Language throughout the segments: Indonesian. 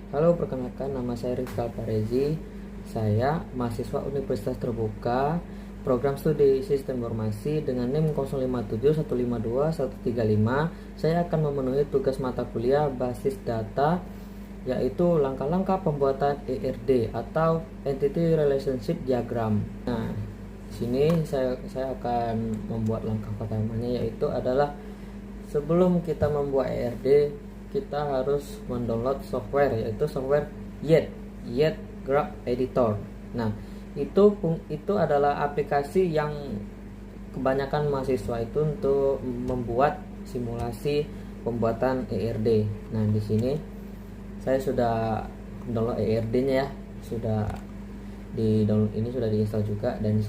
Halo, perkenalkan nama saya Rizal Parezi. Saya mahasiswa Universitas Terbuka, program studi Sistem Informasi dengan NIM 0571521135. Saya akan memenuhi tugas mata kuliah basis data, yaitu langkah-langkah pembuatan ERD atau Entity Relationship Diagram. Nah, di sini saya akan membuat langkah pertamanya, yaitu adalah sebelum kita membuat ERD, kita harus mendownload software, yaitu software YET Graph Editor. Nah, itu adalah aplikasi yang kebanyakan mahasiswa itu untuk membuat simulasi pembuatan ERD. Nah, di sini saya sudah download ERD-nya ya, sudah di download, ini sudah diinstal juga. Dan di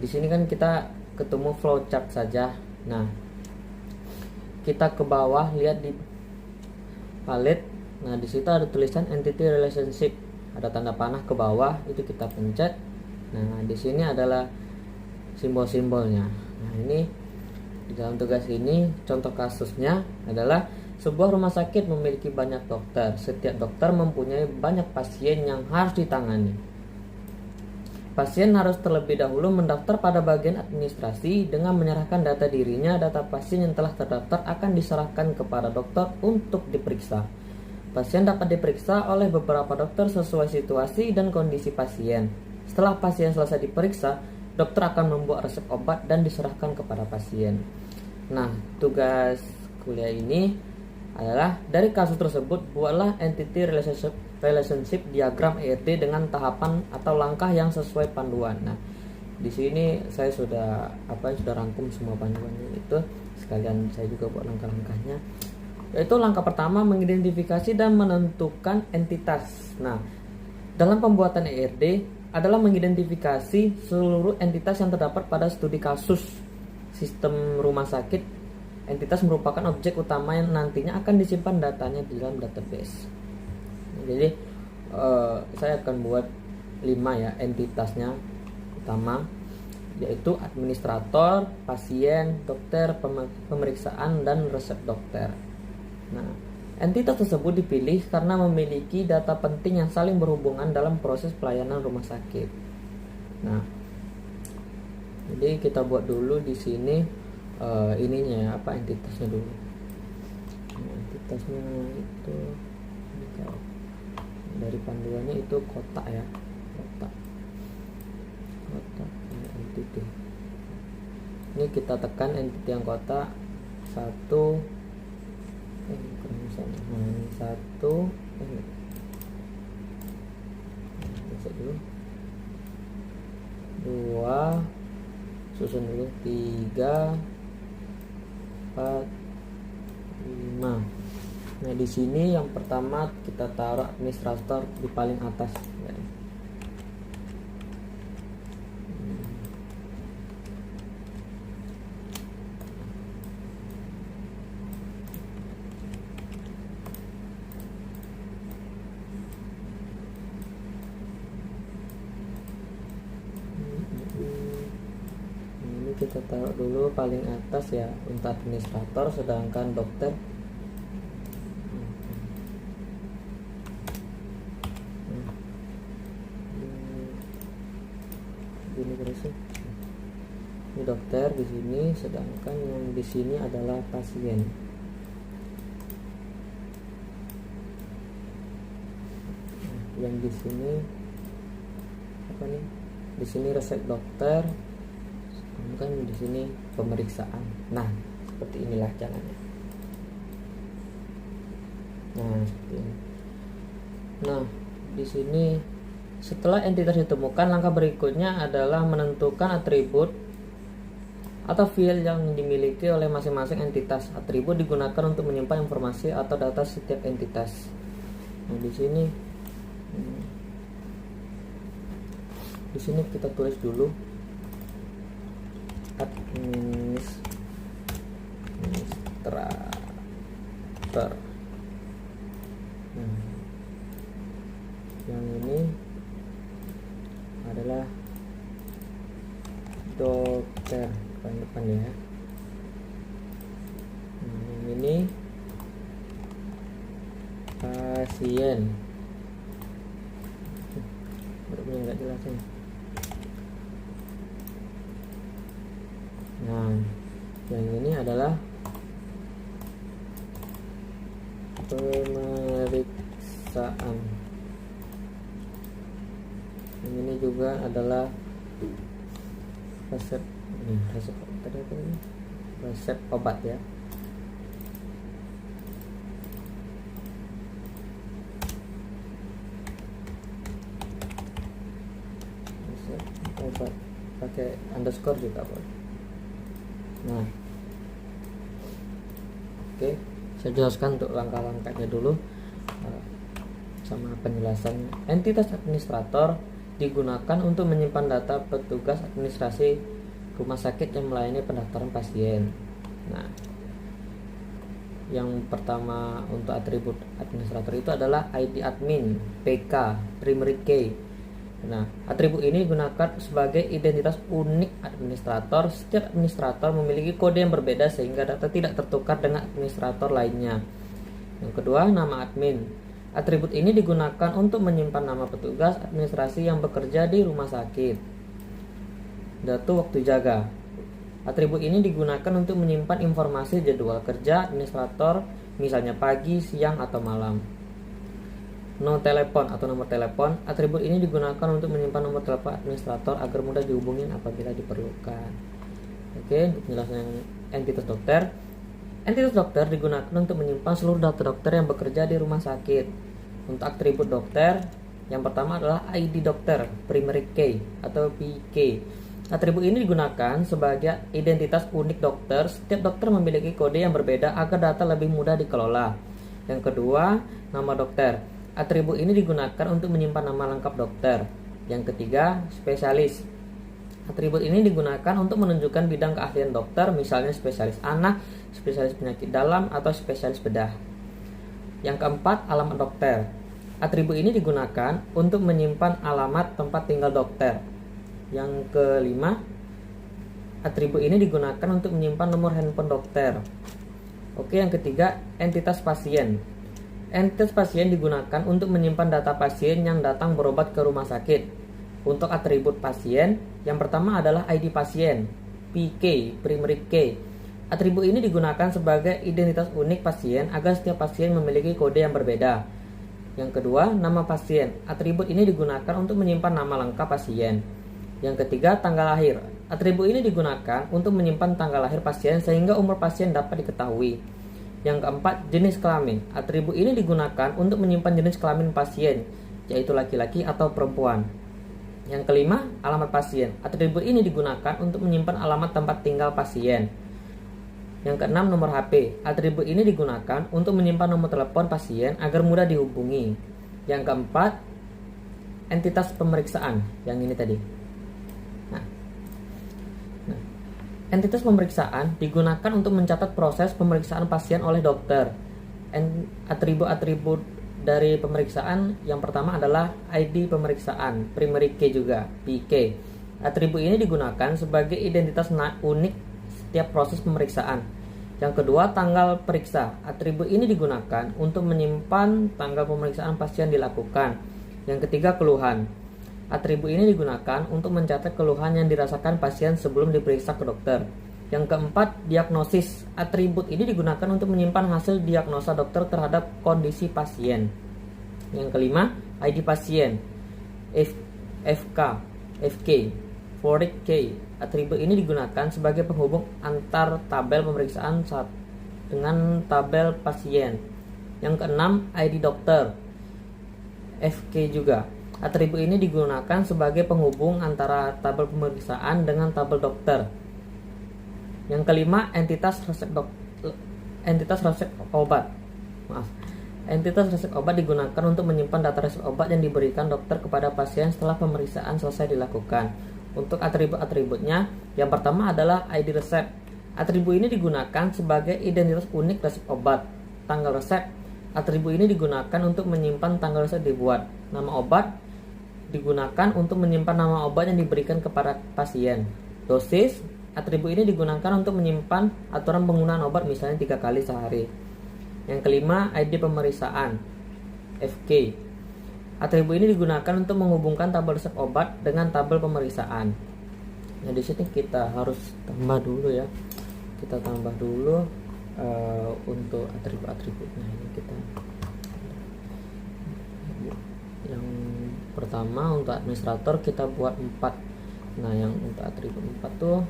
sini kan kita ketemu flowchart saja. Nah, kita ke bawah, lihat di palette. Nah, di situ ada tulisan entity relationship, ada tanda panah ke bawah, itu kita pencet. Nah, di sini adalah simbol-simbolnya. Nah, ini di dalam tugas ini contoh kasusnya adalah sebuah rumah sakit memiliki banyak dokter. Setiap dokter mempunyai banyak pasien yang harus ditangani. Pasien harus terlebih dahulu mendaftar pada bagian administrasi dengan menyerahkan data dirinya. Data pasien yang telah terdaftar akan diserahkan kepada dokter untuk diperiksa. Pasien dapat diperiksa oleh beberapa dokter sesuai situasi dan kondisi pasien. Setelah pasien selesai diperiksa, dokter akan membuat resep obat dan diserahkan kepada pasien. Nah, tugas kuliah ini adalah dari kasus tersebut buatlah entity relationship diagram ERD dengan tahapan atau langkah yang sesuai panduan. Nah, di sini saya sudah rangkum semua panduannya itu, sekalian saya juga buat langkah-langkahnya. Yaitu langkah pertama, mengidentifikasi dan menentukan entitas. Nah, dalam pembuatan ERD adalah mengidentifikasi seluruh entitas yang terdapat pada studi kasus sistem rumah sakit. Entitas merupakan objek utama yang nantinya akan disimpan datanya di dalam database. Jadi saya akan buat 5 ya entitasnya utama, yaitu administrator, pasien, dokter, pemeriksaan, dan resep dokter. Nah, entitas tersebut dipilih karena memiliki data penting yang saling berhubungan dalam proses pelayanan rumah sakit. Nah, jadi kita buat dulu di sini entitasnya dulu. Nah, entitasnya itu dari panduannya itu kotak ya, kotak entity. Ini kita tekan entity yang kotak satu, dua, susun dulu 3, 4, 5. Nah, di sini yang pertama kita taruh administrator di paling atas ya. Ini kita taruh dulu paling atas ya untuk administrator, sedangkan dokter ini dokter di sini, sedangkan yang di sini adalah pasien. Yang di sini Di sini resep dokter, kan di sini pemeriksaan. Nah, seperti inilah jalannya. Nah, seperti ini. Nah, di sini setelah entitas ditemukan, langkah berikutnya adalah menentukan atribut atau field yang dimiliki oleh masing-masing entitas. Atribut digunakan untuk menyimpan informasi atau data setiap entitas. Nah, di sini kita tulis dulu administrator. Nah, yang ini adalah dokter depan ya. Nah, yang ini pasien. Bentuknya nggak jelas ini. Nah, yang ini adalah pemeriksaan. Yang ini juga adalah resep. Resep obat ya. Resep obat pakai underscore juga boleh. Nah, oke, saya jelaskan untuk langkah-langkahnya dulu sama penjelasannya. Entitas administrator digunakan untuk menyimpan data petugas administrasi rumah sakit yang melayani pendaftaran pasien. Nah, yang pertama untuk atribut administrator itu adalah ID admin, PK, primary key. Nah, atribut ini digunakan sebagai identitas unik administrator. Setiap administrator memiliki kode yang berbeda sehingga data tidak tertukar dengan administrator lainnya. Yang kedua, nama admin. Atribut ini digunakan untuk menyimpan nama petugas administrasi yang bekerja di rumah sakit. Datu waktu jaga. Atribut ini digunakan untuk menyimpan informasi jadwal kerja administrator, misalnya pagi, siang, atau malam. No telepon atau nomor telepon. Atribut ini digunakan untuk menyimpan nomor telepon administrator agar mudah dihubungin apabila diperlukan. Oke, untuk penjelasan entitas dokter. Entitas dokter digunakan untuk menyimpan seluruh data dokter yang bekerja di rumah sakit. Untuk atribut dokter, yang pertama adalah ID dokter, primary key atau PK. Atribut ini digunakan sebagai identitas unik dokter. Setiap dokter memiliki kode yang berbeda agar data lebih mudah dikelola. Yang kedua, nama dokter. Atribut ini digunakan untuk menyimpan nama lengkap dokter. Yang ketiga, spesialis. Atribut ini digunakan untuk menunjukkan bidang keahlian dokter, misalnya spesialis anak, spesialis penyakit dalam, atau spesialis bedah. Yang keempat, alamat dokter. Atribut ini digunakan untuk menyimpan alamat tempat tinggal dokter. Yang kelima, atribut ini digunakan untuk menyimpan nomor handphone dokter. Oke, yang ketiga, entitas pasien. Entitas pasien digunakan untuk menyimpan data pasien yang datang berobat ke rumah sakit. Untuk atribut pasien, yang pertama adalah ID pasien, PK, primary key. Atribut ini digunakan sebagai identitas unik pasien agar setiap pasien memiliki kode yang berbeda. Yang kedua, nama pasien. Atribut ini digunakan untuk menyimpan nama lengkap pasien. Yang ketiga, tanggal lahir. Atribut ini digunakan untuk menyimpan tanggal lahir pasien sehingga umur pasien dapat diketahui. Yang keempat, jenis kelamin. Atribut ini digunakan untuk menyimpan jenis kelamin pasien, yaitu laki-laki atau perempuan. Yang kelima, alamat pasien. Atribut ini digunakan untuk menyimpan alamat tempat tinggal pasien. Yang keenam, nomor HP. Atribut ini digunakan untuk menyimpan nomor telepon pasien agar mudah dihubungi. Yang keempat, entitas pemeriksaan. Yang ini tadi. Nah, entitas pemeriksaan digunakan untuk mencatat proses pemeriksaan pasien oleh dokter. Atribut-atribut dari pemeriksaan yang pertama adalah ID pemeriksaan, primary key juga, PK. Atribut ini digunakan sebagai identitas unik setiap proses pemeriksaan. Yang kedua, tanggal periksa. Atribut ini digunakan untuk menyimpan tanggal pemeriksaan pasien dilakukan. Yang ketiga, keluhan. Atribut ini digunakan untuk mencatat keluhan yang dirasakan pasien sebelum diperiksa ke dokter. Yang keempat, diagnosis. Atribut ini digunakan untuk menyimpan hasil diagnosa dokter terhadap kondisi pasien. Yang kelima, ID pasien, FK, Foric key. Atribut ini digunakan sebagai penghubung antar tabel pemeriksaan dengan tabel pasien. Yang keenam, ID dokter, FK juga. Atribut ini digunakan sebagai penghubung antara tabel pemeriksaan dengan tabel dokter. Yang kelima, entitas resep obat. Entitas resep obat digunakan untuk menyimpan data resep obat yang diberikan dokter kepada pasien setelah pemeriksaan selesai dilakukan. Untuk atribut-atributnya, yang pertama adalah ID resep. Atribut ini digunakan sebagai identitas unik resep obat. Tanggal resep. Atribut ini digunakan untuk menyimpan tanggal resep dibuat. Nama obat digunakan untuk menyimpan nama obat yang diberikan kepada pasien. Dosis. Atribut ini digunakan untuk menyimpan aturan penggunaan obat, misalnya 3 kali sehari. Yang kelima, ID pemeriksaan. FK. Atribut ini digunakan untuk menghubungkan tabel resep obat dengan tabel pemeriksaan. Nah, di sini kita harus tambah dulu ya. Kita tambah dulu untuk atribut-atributnya. Ini kita yang pertama untuk administrator kita buat 4. Nah, yang untuk atribut 4 tuh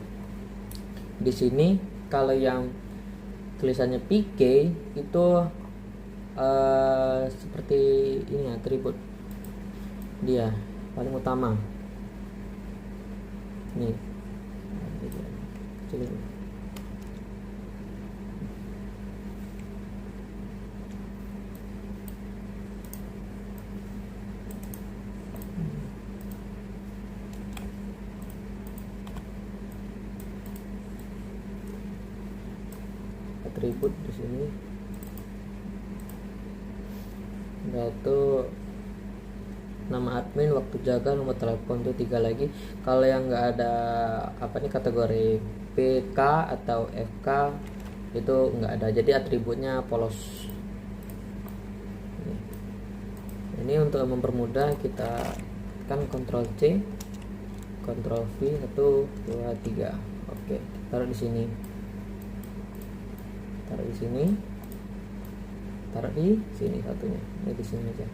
di sini kalau yang tulisannya PK itu seperti ini atribut dia paling utama nih. Kecilin. Atribut di sini yaitu nama admin, waktu jaga, nomor telepon tuh 3 lagi. Kalau yang nggak ada kategori PK atau FK itu nggak ada, jadi atributnya polos. Ini untuk mempermudah kita kan Ctrl C, Ctrl V, 1 2 3. Oke, taruh di sini. Taruh di sini. Taruh di sini satunya. Ini di sini aja.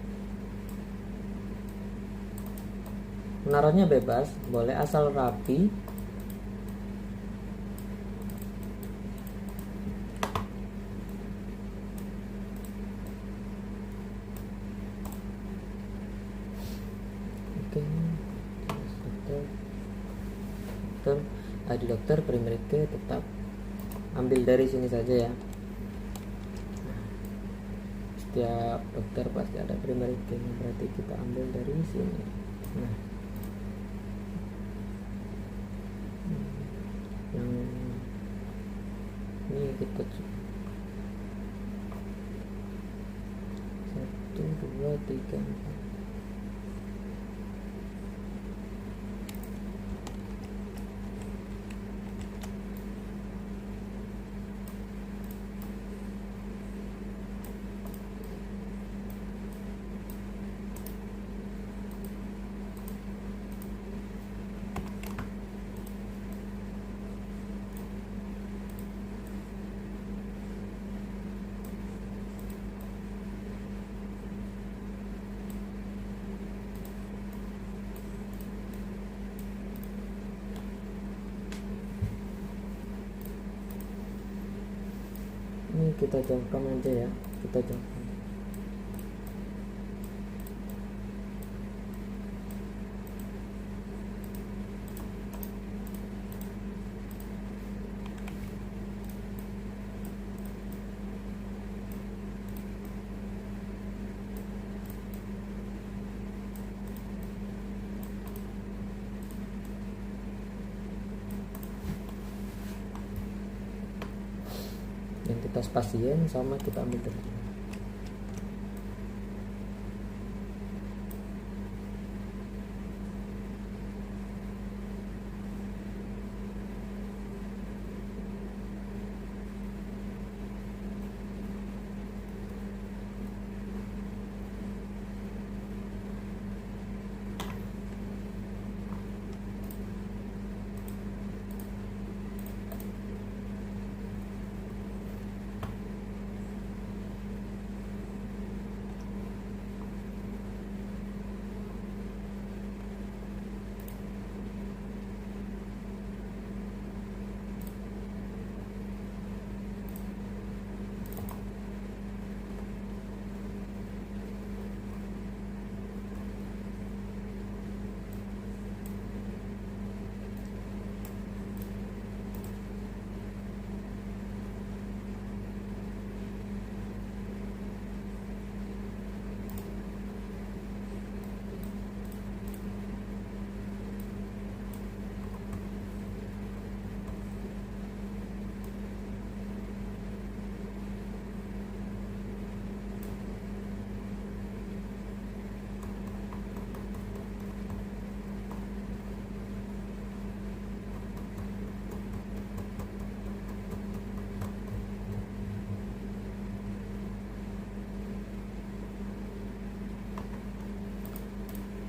Menaruhnya bebas, boleh asal rapi. Oke, dokter, ID dokter, primer key tetap ambil dari sini saja ya. Setiap dokter pasti ada primer key, berarti kita ambil dari sini. Nah, yang ini kita 1 2 3 4. Ini kita jauhkan aja ya, kita jauhkan. Identitas pasien sama kita ambil dari sini.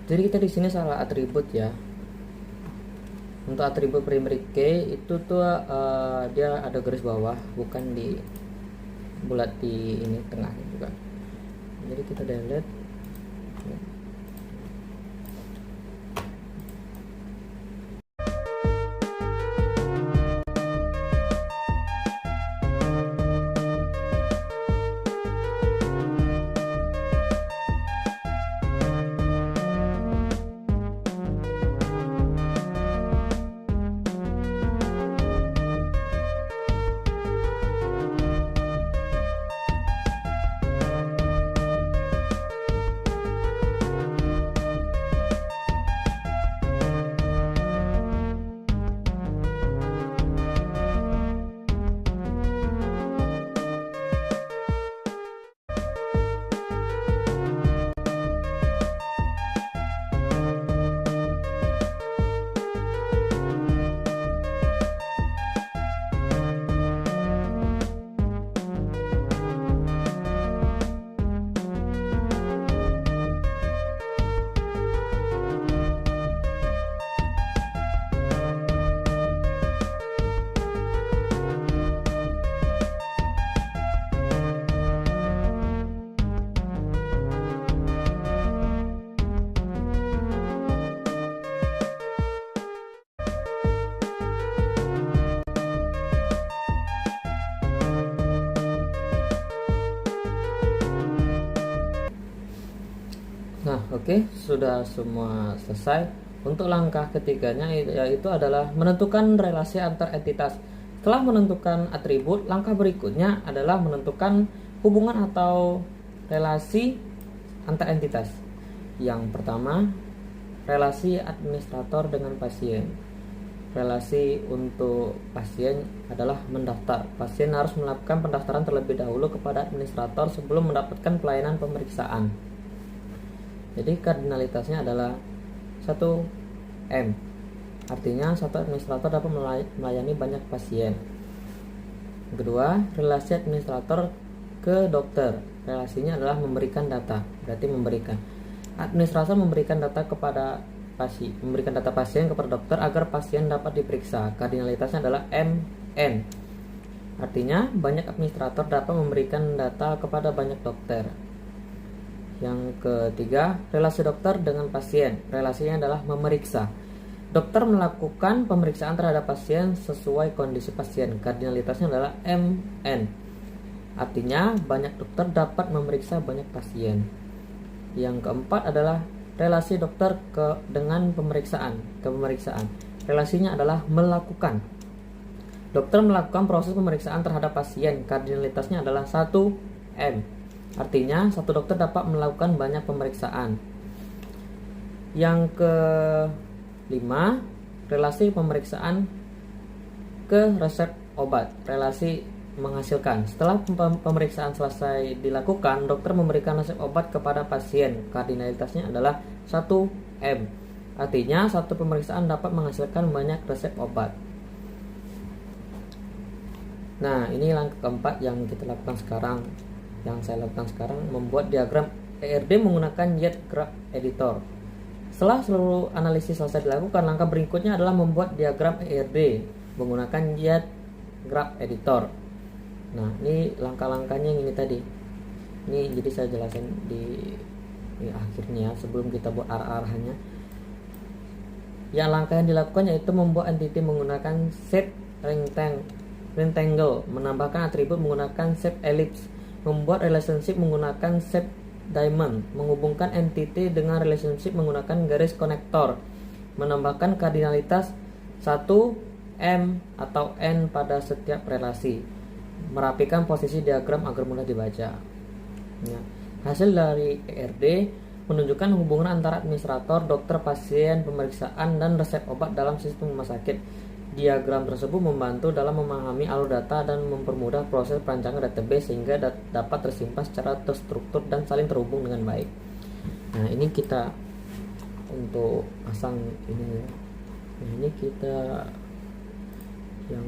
Jadi kita di sini salah atribut ya. Untuk atribut primary key itu tuh dia ada garis bawah, bukan di bulat di ini tengah gitu kan. Jadi kita delete. Nah, oke, sudah semua selesai. Untuk langkah ketiganya yaitu adalah menentukan relasi antar entitas. Setelah menentukan atribut, langkah berikutnya adalah menentukan hubungan atau relasi antar entitas. Yang pertama, relasi administrator dengan pasien. Relasi untuk pasien adalah mendaftar. Pasien harus melakukan pendaftaran terlebih dahulu kepada administrator sebelum mendapatkan pelayanan pemeriksaan. Jadi kardinalitasnya adalah 1M. Artinya satu administrator dapat melayani banyak pasien. Kedua, relasi administrator ke dokter. Relasinya adalah memberikan data, berarti memberikan. Administrator memberikan data kepada pasien, memberikan data pasien kepada dokter agar pasien dapat diperiksa. Kardinalitasnya adalah MN. Artinya banyak administrator dapat memberikan data kepada banyak dokter. Yang ketiga, relasi dokter dengan pasien. Relasinya adalah memeriksa. Dokter melakukan pemeriksaan terhadap pasien sesuai kondisi pasien. Kardinalitasnya adalah MN. Artinya banyak dokter dapat memeriksa banyak pasien. Yang keempat adalah relasi dokter dengan pemeriksaan. Relasinya adalah melakukan. Dokter melakukan proses pemeriksaan terhadap pasien. Kardinalitasnya adalah 1M. Artinya satu dokter dapat melakukan banyak pemeriksaan. Yang kelima, relasi pemeriksaan ke resep obat. Relasi menghasilkan. Setelah pemeriksaan selesai dilakukan, dokter memberikan resep obat kepada pasien. Kardinalitasnya adalah 1M. Artinya satu pemeriksaan dapat menghasilkan banyak resep obat. Nah, ini langkah keempat yang kita lakukan sekarang. Yang saya lakukan sekarang membuat diagram ERD menggunakan Jet Graph Editor. Setelah seluruh analisis selesai dilakukan, langkah berikutnya adalah membuat diagram ERD menggunakan Jet Graph Editor. Nah, ini langkah-langkahnya yang ini tadi. Ini jadi saya jelasin di akhirnya sebelum kita buat arah-arahannya. Yang langkah yang dilakukan yaitu membuat entity menggunakan shape rectangle, menambahkan atribut menggunakan shape ellipse, membuat relationship menggunakan shape diamond, menghubungkan entity dengan relationship menggunakan garis konektor, menambahkan kardinalitas 1M atau N pada setiap relasi, merapikan posisi diagram agar mudah dibaca. Ya. Hasil dari ERD menunjukkan hubungan antara administrator, dokter, pasien, pemeriksaan, dan resep obat dalam sistem rumah sakit. Diagram tersebut membantu dalam memahami alur data dan mempermudah proses perancangan database sehingga dapat tersimpan secara terstruktur dan saling terhubung dengan baik. Nah, ini kita untuk pasang ini. Nah, ini kita yang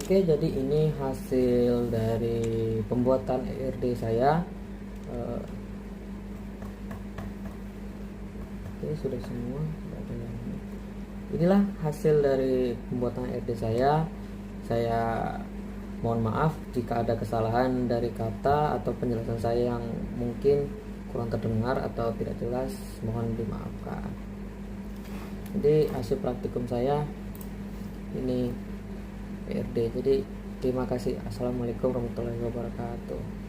Oke, jadi ini hasil dari pembuatan ERD saya. Oke, sudah semua. Inilah hasil dari pembuatan ERD saya. Saya mohon maaf jika ada kesalahan dari kata atau penjelasan saya yang mungkin kurang terdengar atau tidak jelas, mohon dimaafkan. Jadi hasil praktikum saya ini ERD. Jadi terima kasih. Assalamualaikum warahmatullahi wabarakatuh.